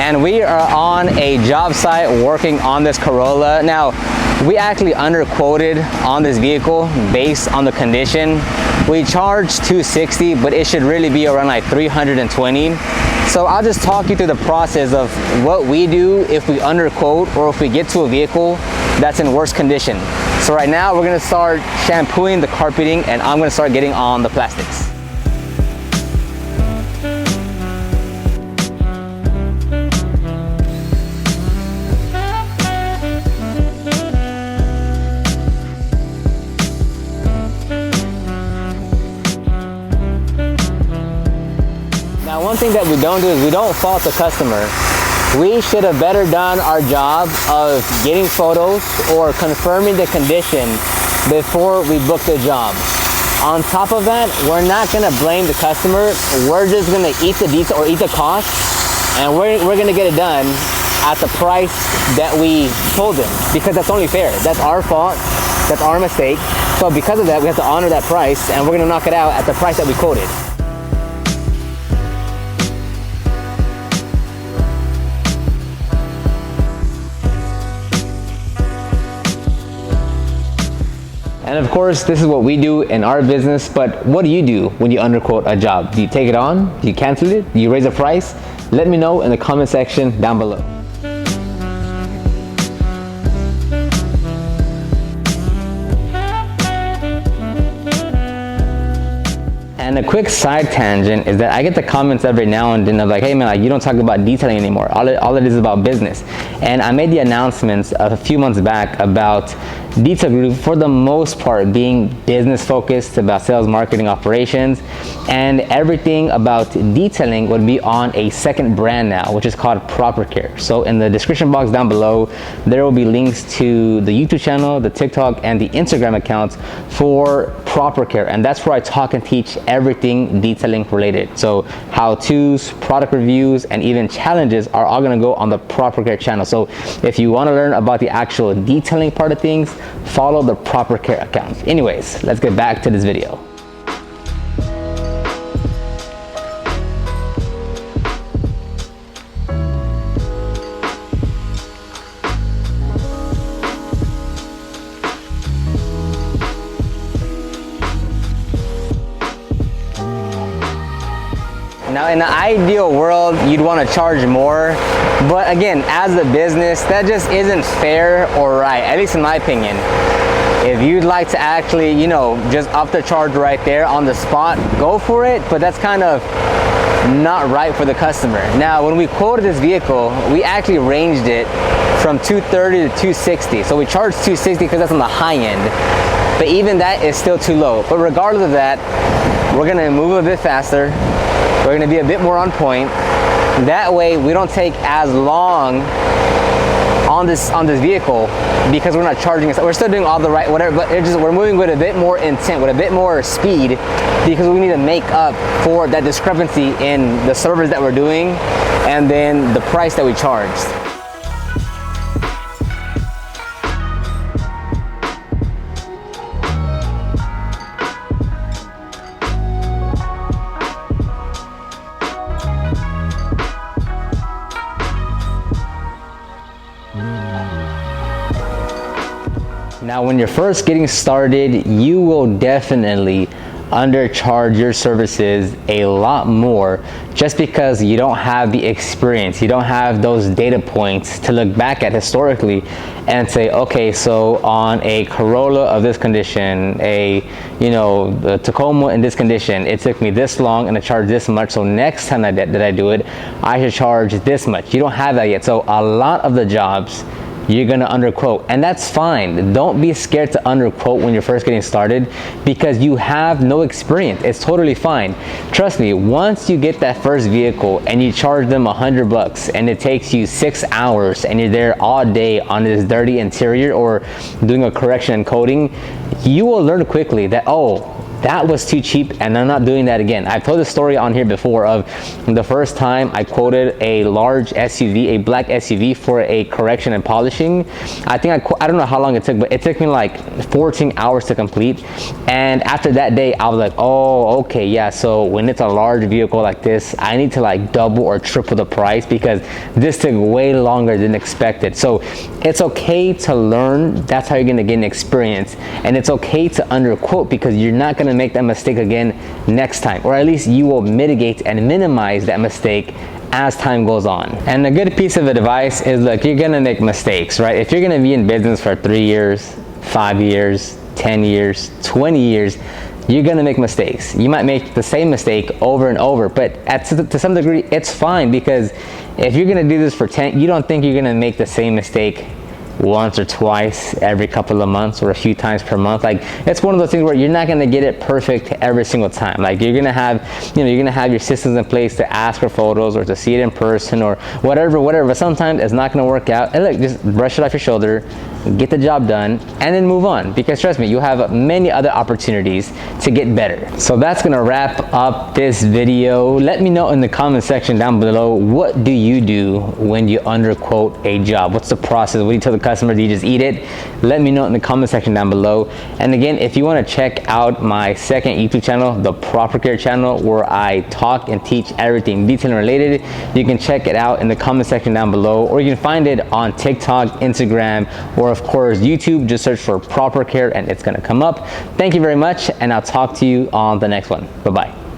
and we are on a job site working on this Corolla. Now, we actually underquoted on this vehicle based on the condition. We charged $260, but it should really be around like $320. So I'll just talk you through the process of what we do if we underquote or if we get to a vehicle that's in worse condition. So right now we're gonna start shampooing the carpeting and I'm gonna start getting on the plastics. Now, one thing that we don't do is we don't fault the customer. We should have better done our job of getting photos or confirming the condition before we book the job. On top of that, we're not gonna blame the customer. We're just gonna eat the detail or eat the cost, and we're gonna get it done at the price that we told them, because that's only fair. That's our fault, that's our mistake. So because of that, we have to honor that price, and we're gonna knock it out at the price that we quoted. And of course, this is what we do in our business, but what do you do when you underquote a job? Do you take it on? Do you cancel it? Do you raise the price? Let me know in the comment section down below. And a quick side tangent is that I get the comments every now and then of like, hey man, like, you don't talk about detailing anymore. All it is about business. And I made the announcements a few months back about Detail Group, for the most part, being business focused, about sales, marketing, operations, and everything about detailing would be on a second brand now, which is called Proper Care. So in the description box down below, there will be links to the YouTube channel, the TikTok, and the Instagram accounts for Proper Care. And that's where I talk and teach everything detailing related. So how-tos, product reviews, and even challenges are all gonna go on the Proper Care channel. So if you wanna learn about the actual detailing part of things, follow the Proper Care account. Anyways, let's get back to this video. Now, in the ideal world, you'd want to charge more, but again, as a business, that just isn't fair or right, at least in my opinion. If you'd like to actually, you know, just up the charge right there on the spot, go for it, but that's kind of not right for the customer. Now, when we quoted this vehicle, we actually ranged it from 230 to 260. So we charged 260 because that's on the high end, but even that is still too low. But regardless of that, we're gonna move a bit faster. We're gonna be a bit more on point. That way we don't take as long on this vehicle because we're not charging it. We're still doing all the right whatever, but we're moving with a bit more intent, with a bit more speed, because we need to make up for that discrepancy in the service that we're doing and then the price that we charged. Now, when you're first getting started, you will definitely undercharge your services a lot more just because you don't have the experience. You don't have those data points to look back at historically and say, okay, so on a Corolla of this condition, the Tacoma in this condition, it took me this long and I charged this much, so next time that I do it, I should charge this much. You don't have that yet. So a lot of the jobs, you're gonna underquote, and that's fine. Don't be scared to underquote when you're first getting started because you have no experience. It's totally fine. Trust me, once you get that first vehicle and you charge them $100 and it takes you 6 hours and you're there all day on this dirty interior or doing a correction and coating, you will learn quickly that, oh, that was too cheap, and I'm not doing that again. I've told the story on here before of the first time I quoted a large SUV, a black SUV, for a correction and polishing. I think I don't know how long it took, but it took me like 14 hours to complete. And after that day, I was like, oh, okay, yeah, so when it's a large vehicle like this, I need to like double or triple the price because this took way longer than expected. So it's okay to learn. That's how you're gonna gain experience. And it's okay to underquote because you're not gonna make that mistake again next time, or at least you will mitigate and minimize that mistake as time goes on. And a good piece of advice is, look, you're gonna make mistakes, right? If you're gonna be in business for 3 years, 5 years, 10 years, 20 years, you're gonna make mistakes. You might make the same mistake over and over, but to some degree, it's fine, because if you're gonna do this for 10, you don't think you're gonna make the same mistake once or twice every couple of months or a few times per month. Like, it's one of those things where you're not going to get it perfect every single time. Like, you're going to have, you're going to have your systems in place to ask for photos or to see it in person or whatever, but sometimes it's not going to work out. And look, just brush it off your shoulder, get the job done, and then move on, because trust me, you'll have many other opportunities to get better. So that's going to wrap up this video. Let me know in the comment section down below, what do you do when you underquote a job? What's the process? What do you tell the customer? Do you just eat it? Let me know in the comment section down below. And again, if you want to check out my second YouTube channel, the Proper Care channel, where I talk and teach everything detailing related, you can check it out in the comment section down below, or you can find it on TikTok, Instagram, or of course YouTube. Just search for Proper Care and it's going to come up. Thank you very much, and I'll talk to you on the next one. Bye bye.